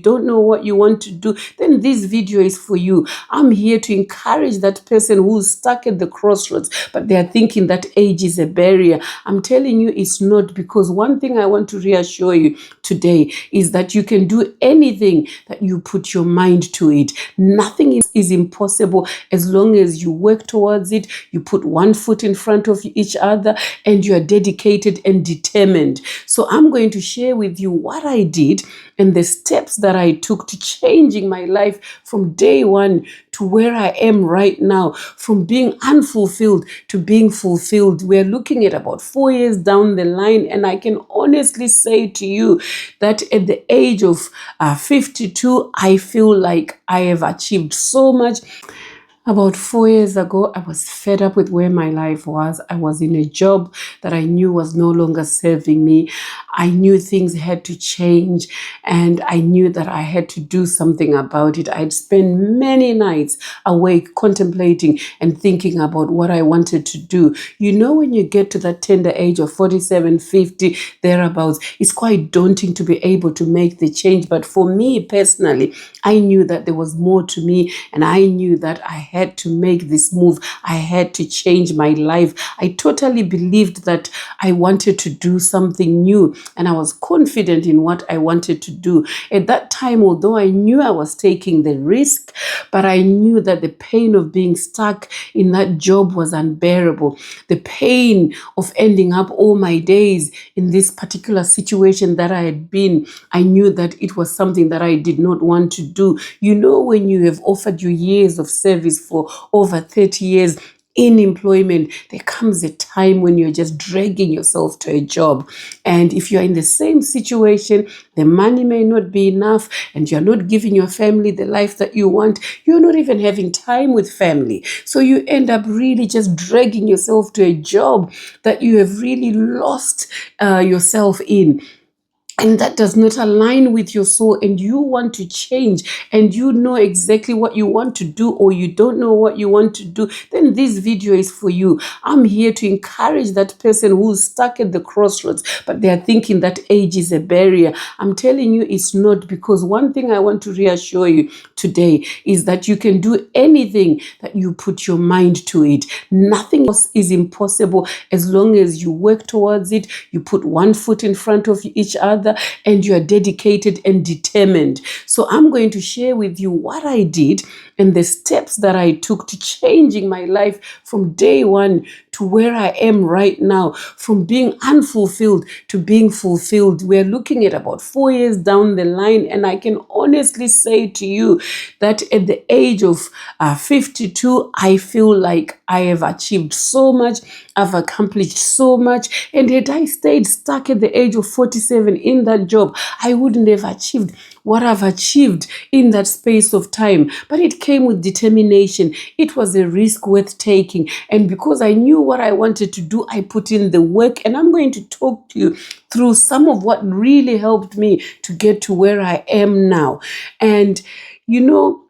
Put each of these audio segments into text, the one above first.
don't know what you want to do, then this video is for you. I'm here to encourage that person who's stuck at the crossroads, but they're thinking that age is a barrier. I'm telling you it's not, because one thing I want to reassure you today is that you can do anything that you put your mind to it. Nothing is impossible as long as you work towards it, you put one foot in front of each other, and you are dedicated and determined. So I'm going to share with you what I did and the steps that I took to changing my life from day one to where I am right now, from being unfulfilled to being fulfilled. We're looking at about 4 years down the line, and I can honestly say to you that at the age of 52, I feel like I have achieved so much. About 4 years ago, I was fed up with where my life was. I was in a job that I knew was no longer serving me. I knew things had to change, and I knew that I had to do something about it. I'd spend many nights awake contemplating and thinking about what I wanted to do. You know, when you get to that tender age of 47, 50, thereabouts, it's quite daunting to be able to make the change. But for me personally, I knew that there was more to me, and I knew that I had to make this move. I had to change my life. I totally believed that I wanted to do something new, and I was confident in what I wanted to do. At that time, although I knew I was taking the risk, but I knew that the pain of being stuck in that job was unbearable. The pain of ending up all my days in this particular situation that I had been, I knew that it was something that I did not want to do. You know, when you have offered your years of service for over 30 years in employment, there comes a time when you're just dragging yourself to a job. And if you're in the same situation, the money may not be enough, and you're not giving your family the life that you want. You're not even having time with family. So you end up really just dragging yourself to a job that you have really lost yourself in. And that does not align with your soul, and you want to change, and you know exactly what you want to do, or you don't know what you want to do, then this video is for you. I'm here to encourage that person who's stuck at the crossroads, but they're thinking that age is a barrier. I'm telling you it's not, because one thing I want to reassure you today is that you can do anything that you put your mind to it. Nothing else is impossible as long as you work towards it, you put one foot in front of each other, and you are dedicated and determined. So I'm going to share with you what I did and the steps that I took to changing my life from day one to where I am right now, from being unfulfilled to being fulfilled. We're looking at about 4 years down the line, and I can honestly say to you that at the age of 52, I feel like I have achieved so much. I've accomplished so much. And had I stayed stuck at the age of 47 in that job, I wouldn't have achieved what I've achieved in that space of time. But it came with determination. It was a risk worth taking. And because I knew what I wanted to do, I put in the work. And I'm going to talk to you through some of what really helped me to get to where I am now. And, you know,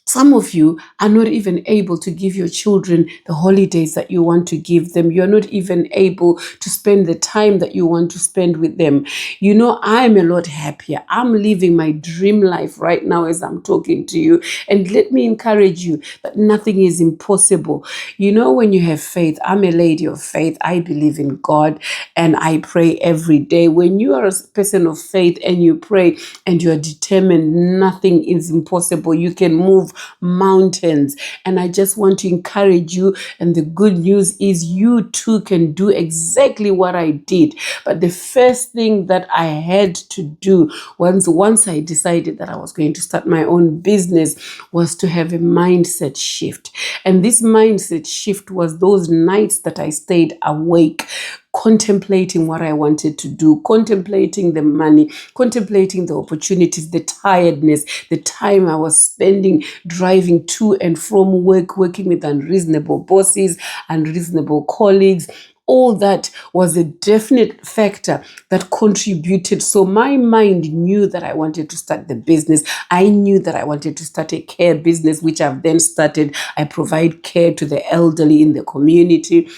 some of you are not even able to give your children the holidays that you want to give them. You're not even able to spend the time that you want to spend with them. You know, I'm a lot happier. I'm living my dream life right now as I'm talking to you. And let me encourage you that nothing is impossible. You know, when you have faith, I'm a lady of faith. I believe in God, and I pray every day. When you are a person of faith and you pray and you are determined, nothing is impossible. You can move mountains. And I just want to encourage you. And the good news is you too can do exactly what I did. But the first thing that I had to do once I decided that I was going to start my own business was to have a mindset shift. And this mindset shift was those nights that I stayed awake, contemplating what I wanted to do, contemplating the money, contemplating the opportunities, the tiredness, the time I was spending driving to and from work, working with unreasonable bosses, unreasonable colleagues. All that was a definite factor that contributed. So my mind knew that I wanted to start the business. I knew that I wanted to start a care business, which I've then started. I provide care to the elderly in the community.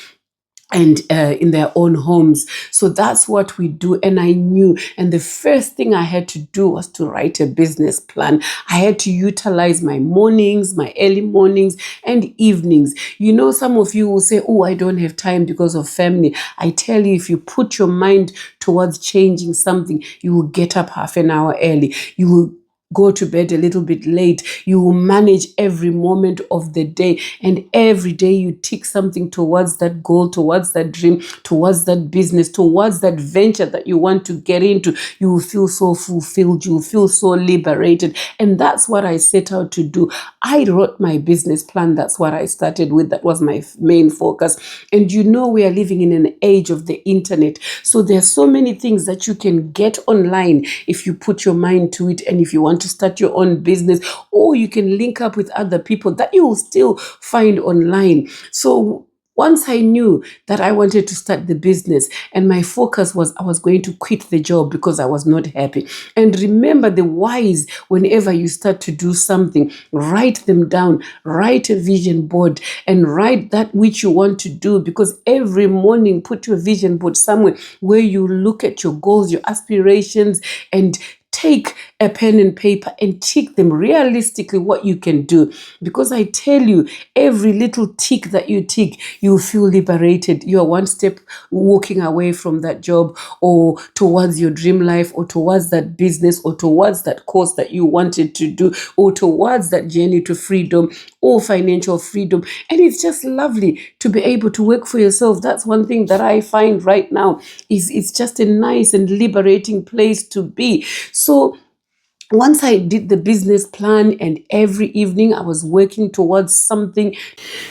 and in their own homes. So that's what we do. And I knew, and the first thing I had to do was to write a business plan. I had to utilize my mornings, my early mornings and evenings. You know, some of you will say, oh, I don't have time because of family. I tell you, if you put your mind towards changing something, you will get up half an hour early. You will go to bed a little bit late. You will manage every moment of the day, and every day you tick something towards that goal, towards that dream, towards that business, towards that venture that you want to get into. You will feel so fulfilled. You will feel so liberated. And that's what I set out to do. I wrote my business plan. That's what I started with. That was my main focus. And you know, we are living in an age of the internet. So there's so many things that you can get online if you put your mind to it, and if you want to start your own business, or you can link up with other people that you will still find online. So once I knew that I wanted to start the business, and my focus was I was going to quit the job because I was not happy. And remember the whys whenever you start to do something, write them down, write a vision board, and write that which you want to do, because every morning put your vision board somewhere where you look at your goals, your aspirations, and take a pen and paper and tick them realistically what you can do. Because I tell you, every little tick that you tick, you feel liberated. You are one step walking away from that job, or towards your dream life, or towards that business, or towards that course that you wanted to do, or towards that journey to freedom or financial freedom. And it's just lovely to be able to work for yourself. That's one thing that I find right now is it's just a nice and liberating place to be. So once I did the business plan, and every evening I was working towards something.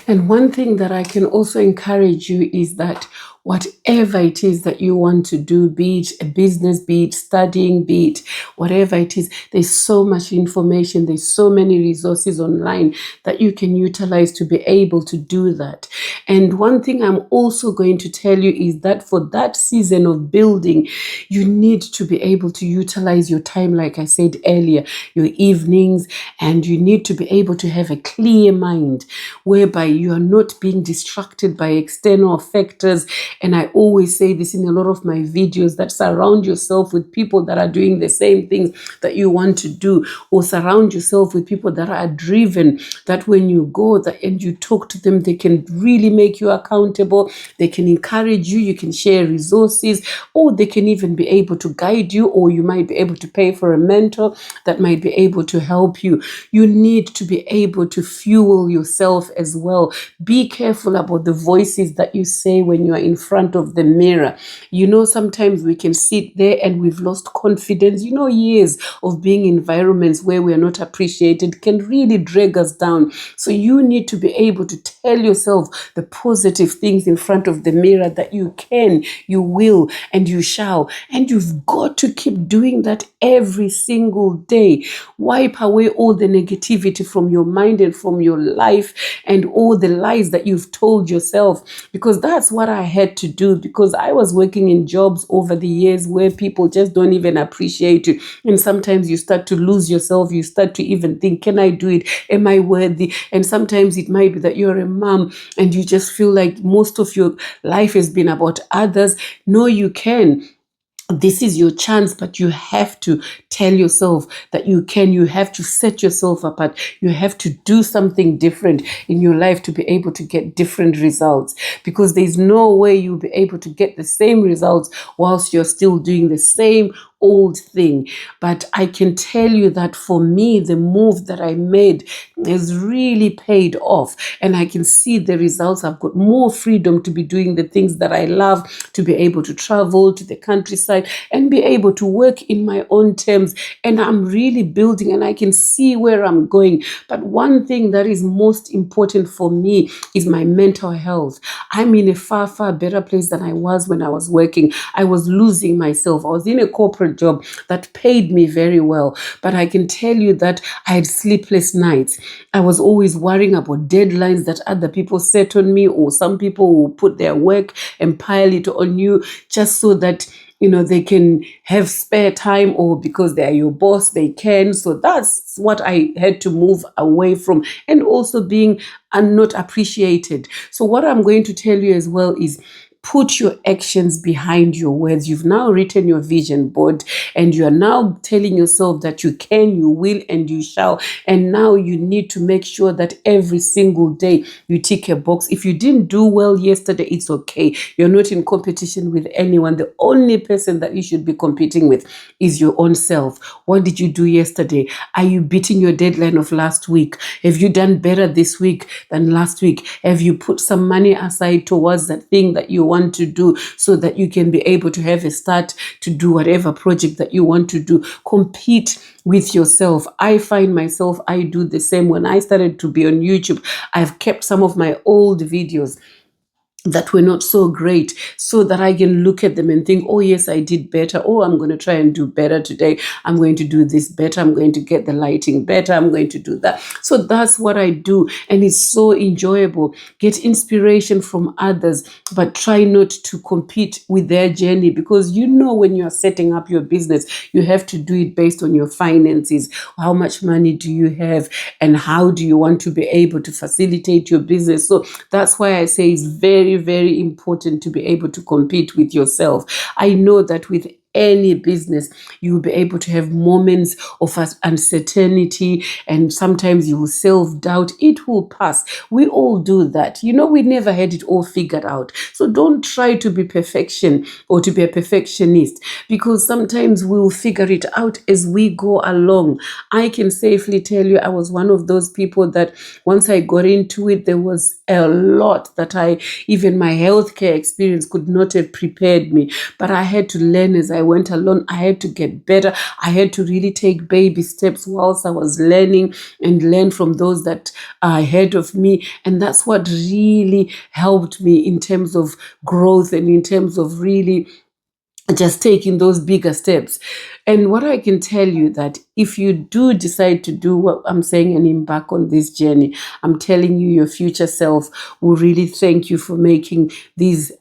And one thing that I can also encourage you is that whatever it is that you want to do, be it a business, be it studying, be it whatever it is, there's so much information, there's so many resources online that you can utilize to be able to do that. And one thing I'm also going to tell you is that for that season of building, you need to be able to utilize your time, like I said earlier, your evenings, and you need to be able to have a clear mind whereby you are not being distracted by external factors. And I always say this in a lot of my videos, that surround yourself with people that are doing the same things that you want to do, or surround yourself with people that are driven, that when you go and you talk to them, they can really make you accountable, they can encourage you, you can share resources, or they can even be able to guide you, or you might be able to pay for a mentor that might be able to help you. You need to be able to fuel yourself as well. Be careful about the voices that you say when you are in front of the mirror. You know, sometimes we can sit there and we've lost confidence. You know, years of being in environments where we are not appreciated can really drag us down. So you need to be able to tell yourself the positive things in front of the mirror, that you can, you will, and you shall. And you've got to keep doing that every single day. Wipe away all the negativity from your mind and from your life, and all the lies that you've told yourself, because that's what I had to do, because I was working in jobs over the years where people just don't even appreciate you. And sometimes you start to lose yourself. You start to even think, can I do it? Am I worthy? And sometimes it might be that you're a mom and you just feel like most of your life has been about others. No, you can. This is your chance, but you have to tell yourself that you can. You have to set yourself apart. You have to do something different in your life to be able to get different results, because there's no way you'll be able to get the same results whilst you're still doing the same old thing. But I can tell you that for me, the move that I made has really paid off, and I can see the results. I've got more freedom to be doing the things that I love, to be able to travel to the countryside and be able to work in my own terms. And I'm really building, and I can see where I'm going. But one thing that is most important for me is my mental health. I'm in a far, far better place than I was when I was working. I was losing myself. I was in a corporate job that paid me very well, but I can tell you that I had sleepless nights. I was always worrying about deadlines that other people set on me, or some people will put their work and pile it on you just so that they can have spare time, or because they are your boss, they can. So that's what I had to move away from, and also being not appreciated. So what I'm going to tell you as well is, put your actions behind your words. You've now written your vision board, and you are now telling yourself that you can, you will, and you shall. And now you need to make sure that every single day you tick a box. If you didn't do well yesterday, it's okay. You're not in competition with anyone. The only person that you should be competing with is your own self. What did you do yesterday? Are you beating your deadline of last week? Have you done better this week than last week? Have you put some money aside towards that thing that you want to do, so that you can be able to have a start to do whatever project that you want to do? Compete with yourself. I find myself, I do the same. When I started to be on YouTube, I've kept some of my old videos that were not so great, so that I can look at them and think, oh yes, I did better. Oh, I'm going to try and do better today. I'm going to do this better. I'm going to get the lighting better. I'm going to do that. So that's what I do. And it's so enjoyable. Get inspiration from others, but try not to compete with their journey, because when you're setting up your business, you have to do it based on your finances. How much money do you have, and how do you want to be able to facilitate your business? So that's why I say it's very, very important to be able to compete with yourself. I know that with any business, you will be able to have moments of uncertainty, and sometimes you will self-doubt. It will pass. We all do that. We never had it all figured out. So don't try to be perfection or to be a perfectionist, because sometimes we'll figure it out as we go along. I can safely tell you, I was one of those people that once I got into it, there was a lot that even my healthcare experience could not have prepared me. But I had to learn as I went along. I had to get better. I had to really take baby steps whilst I was learning, and learn from those that are ahead of me. And that's what really helped me in terms of growth, and in terms of really just taking those bigger steps. And what I can tell you, that if you do decide to do what I'm saying and embark on this journey, I'm telling you, your future self will really thank you for making these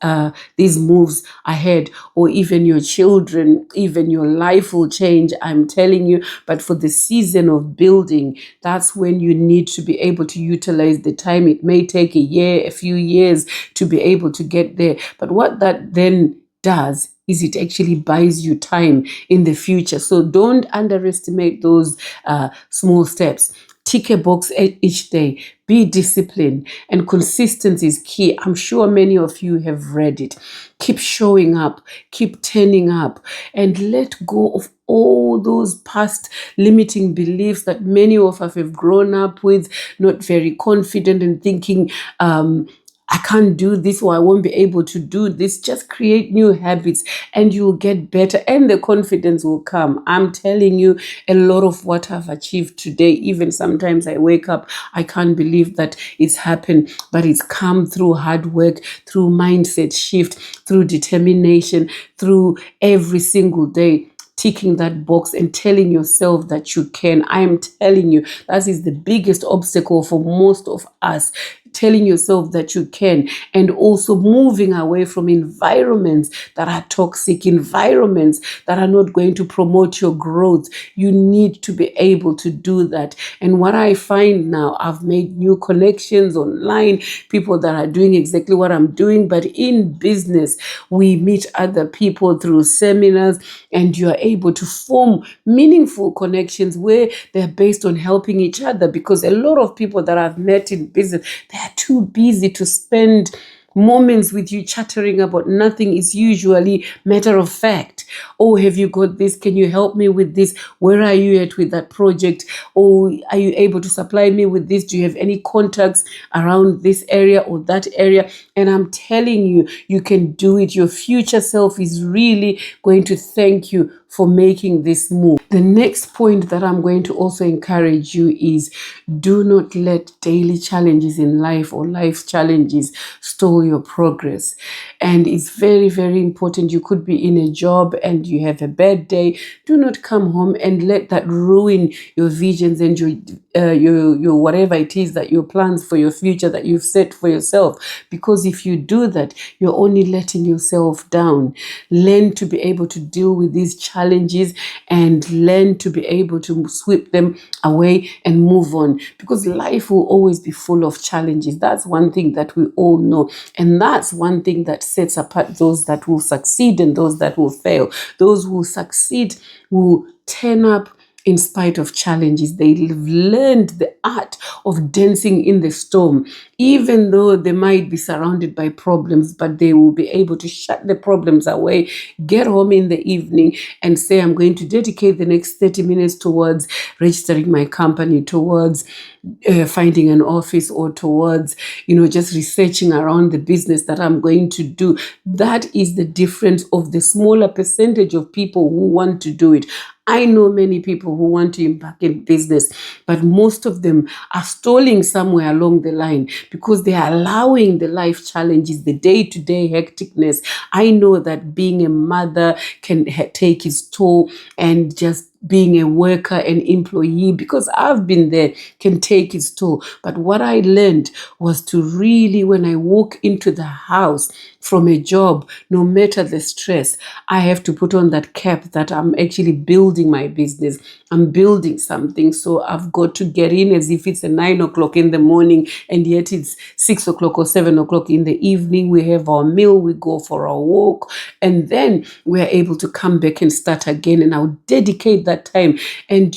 moves ahead. Or even your children, even your life will change, I'm telling you. But for the season of building, that's when you need to be able to utilize the time. It may take a year, a few years to be able to get there. But what that then does is it actually buys you time in the future. So don't underestimate those small steps. Tick a box each day. Be disciplined, and consistency is key. I'm sure many of you have read it. Keep showing up, keep turning up, and let go of all those past limiting beliefs that many of us have grown up with, not very confident and thinking, I can't do this, or I won't be able to do this. Just create new habits, and you'll get better, and the confidence will come. I'm telling you, a lot of what I've achieved today, even sometimes I wake up, I can't believe that it's happened, but it's come through hard work, through mindset shift, through determination, through every single day ticking that box and telling yourself that you can. I am telling you, that is the biggest obstacle for most of us. Telling yourself that you can, and also moving away from environments that are toxic, environments that are not going to promote your growth. You need to be able to do that. And what I find now, I've made new connections online, people that are doing exactly what I'm doing. But in business, we meet other people through seminars, and you are able to form meaningful connections where they're based on helping each other. Because a lot of people that I've met in business, they're too busy to spend moments with you chattering about nothing. Is usually matter of fact. Oh, have you got this? Can you help me with this? Where are you at with that project? Or are you able to supply me with this? Do you have any contacts around this area or that area? And I'm telling you, you can do it. Your future self is really going to thank you for making this move. The next point that I'm going to also encourage you is do not let daily challenges in life or life challenges stall your progress. And it's very, very important. You could be in a job and you have a bad day. Do not come home and let that ruin your visions and your whatever it is that your plans for your future that you've set for yourself. Because if you do that, you're only letting yourself down. Learn to be able to deal with these challenges and learn to be able to sweep them away and move on, because life will always be full of challenges. That's one thing that we all know, and that's one thing that sets apart those that will succeed and those that will fail. Those who succeed will turn up in spite of challenges. They've learned the art of dancing in the storm, even though they might be surrounded by problems, but they will be able to shut the problems away, get home in the evening and say, I'm going to dedicate the next 30 minutes towards registering my company, towards finding an office, or towards, just researching around the business that I'm going to do. That is the difference of the smaller percentage of people who want to do it. I know many people who want to embark in business, but most of them are stalling somewhere along the line because they are allowing the life challenges, the day-to-day hecticness. I know that being a mother can take its toll, and just being a worker and employee, because I've been there, can take its toll. But what I learned was to really, when I walk into the house from a job, no matter the stress, I have to put on that cap that I'm actually building my business. I'm building something. So I've got to get in as if it's 9 o'clock in the morning, and yet it's 6 o'clock or 7 o'clock in the evening. We have our meal, we go for our walk, and then we're able to come back and start again. And I'll dedicate that time. And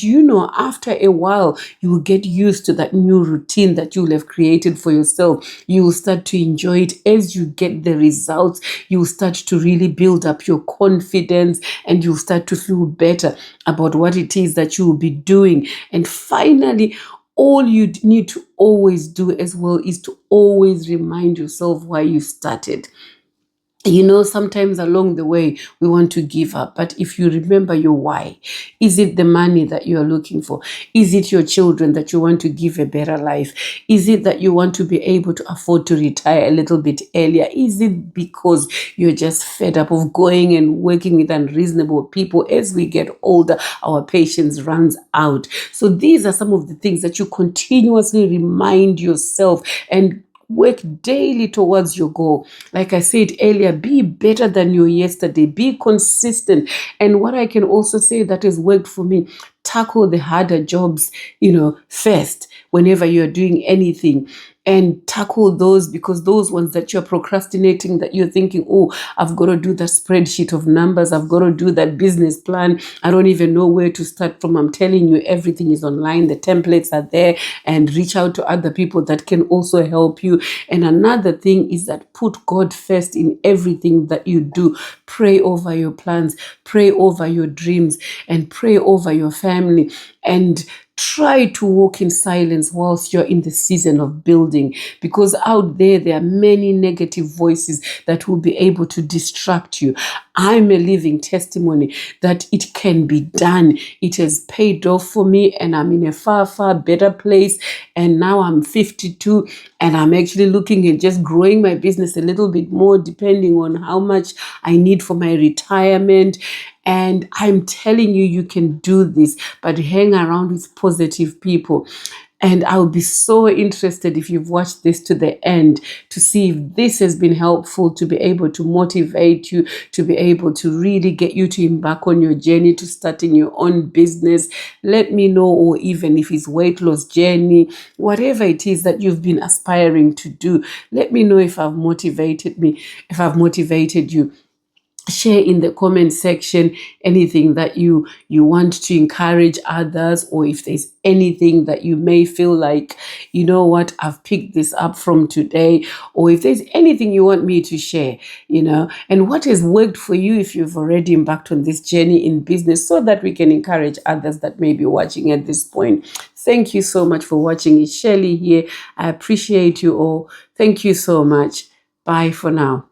after a while, you will get used to that new routine that you'll have created for yourself. You will start to enjoy it as you get the results. You will start to really build up your confidence, and you'll start to feel better about what it is that you will be doing. And finally, all you need to always do as well is to always remind yourself why you started. Sometimes along the way, we want to give up. But if you remember your why, is it the money that you are looking for? Is it your children that you want to give a better life? Is it that you want to be able to afford to retire a little bit earlier? Is it because you're just fed up of going and working with unreasonable people? As we get older, our patience runs out. So these are some of the things that you continuously remind yourself and work daily towards your goal. Like I said earlier, be better than your yesterday. Be consistent. And what I can also say that has worked for me, tackle the harder jobs, first whenever you're doing anything. And tackle those, because those ones that you're procrastinating, that you're thinking, oh, I've got to do that spreadsheet of numbers, I've got to do that business plan, I don't even know where to start from. I'm telling you, everything is online. The templates are there, and reach out to other people that can also help you. And another thing is that put God first in everything that you do. Pray over your plans, pray over your dreams, and pray over your family. And try to walk in silence whilst you're in the season of building, because out there are many negative voices that will be able to distract you. I'm a living testimony that it can be done. It has paid off for me, and I'm in a far, far better place. And now I'm 52, and I'm actually looking at just growing my business a little bit more, depending on how much I need for my retirement. And I'm telling you, you can do this, but hang around with positive people. And I'll be so interested, if you've watched this to the end, to see if this has been helpful, to be able to motivate you, to be able to really get you to embark on your journey to starting your own business. Let me know, or even if it's weight loss journey, whatever it is that you've been aspiring to do, let me know if I've motivated you. Share in the comment section anything that you want to encourage others, or if there's anything that you may feel like, I've picked this up from today, or if there's anything you want me to share, and what has worked for you if you've already embarked on this journey in business, so that we can encourage others that may be watching at this point. Thank you so much for watching. It's Shirley here. I appreciate you all. Thank you so much. Bye for now.